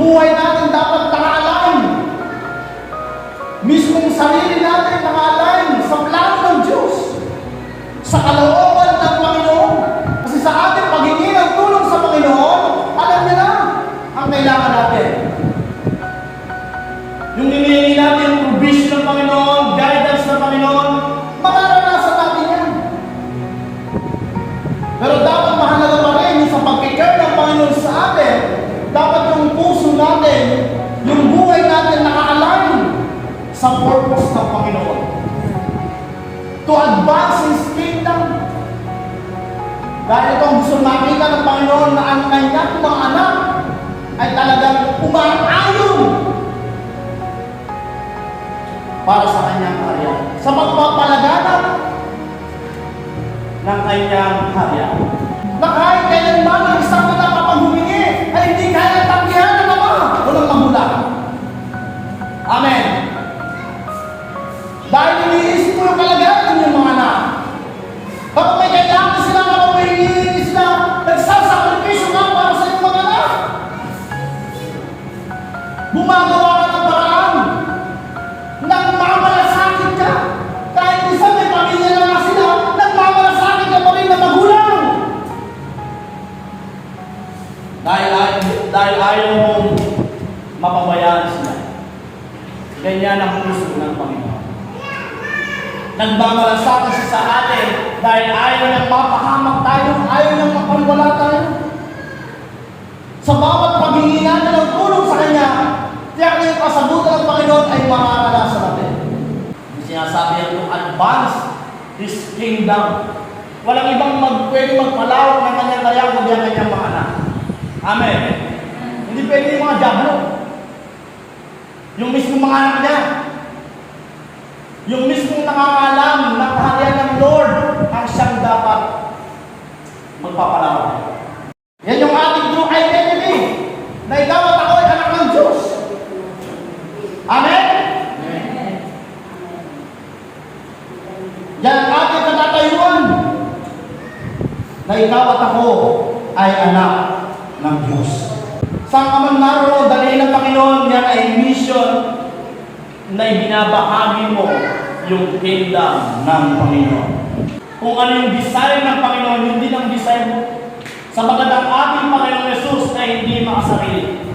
buhay natin dapat naka-align. Mismong sarili natin naka-align sa plano ng Diyos, sa kalooban ng Panginoon. Kasi sa ating paghingi ng tulong sa Panginoon, alam niya na ang kailangan natin. Yung hinihingi natin, yung provision ng Panginoon, guidance ng Panginoon, mararanasan natin yan. Pero dapat mahalaga pa rin yung sa pagkikare ng Panginoon sa atin, dapat yung puso natin, yung buhay natin naka-align sa purpose ng Panginoon. To advance His kingdom. Dahil ito ang gusto makita ng Panginoon na ang kanyang mga anak ay talagang umaayon para sa kanyang karya, sa pagpapalaganap ng kanyang karya. Na kahit kailanman ang isang anak kapag humingi ay hindi kaya tanggihan ng ama o ng magulang. Amen. Dahil iniisip mo yung kalagayan ng mga anak. Kapag may kailangan sila, kapag may hinihingi sila, nagsasakripisyo ka para sa iyong mga anak. Gumagawa ka ng paraan. Nagmamalasakit ka. Kahit isa may pamilya na nga sila, nagmamalasakit ka pa rin na magulang. Dahil ayaw mong mapabayaan sila. Ganyan ang puso ng Panginoon. Nagmamalasakit siya sa atin dahil ayaw niyang mapahamak tayo, ayaw niyang mapaliwala tayo. Sa bawat paghingi natin ng tulong sa Kanya, tiyak na yung kasagutan ng Panginoon ay mararanasan natin. Yung sinasabi niya to advance His kingdom. Walang ibang pwede magpalawak ng kanyang karya kundi ang kanyang mga anak. Amen. Hindi pwede yung mga diablo. Yung mismong mga anak niya. Yung mismong nakakalam ng kaharian ng Lord ang siyang dapat magpapalawak. Yan yung ating true identity. Na ikaw at ako ay anak ng Diyos. Amen? Amen. Yan ang ating katatayuan. Na ikaw at ako ay anak ng Diyos. Saan ka man naroon, dali ng Panginoon, yan ay mission na ibinabahagi mo yung kingdom ng Panginoon. Kung ano yung desire ng Panginoon, hindi lang desire mo. Sapagat ang ating Panginoon Jesus ay hindi makasarili.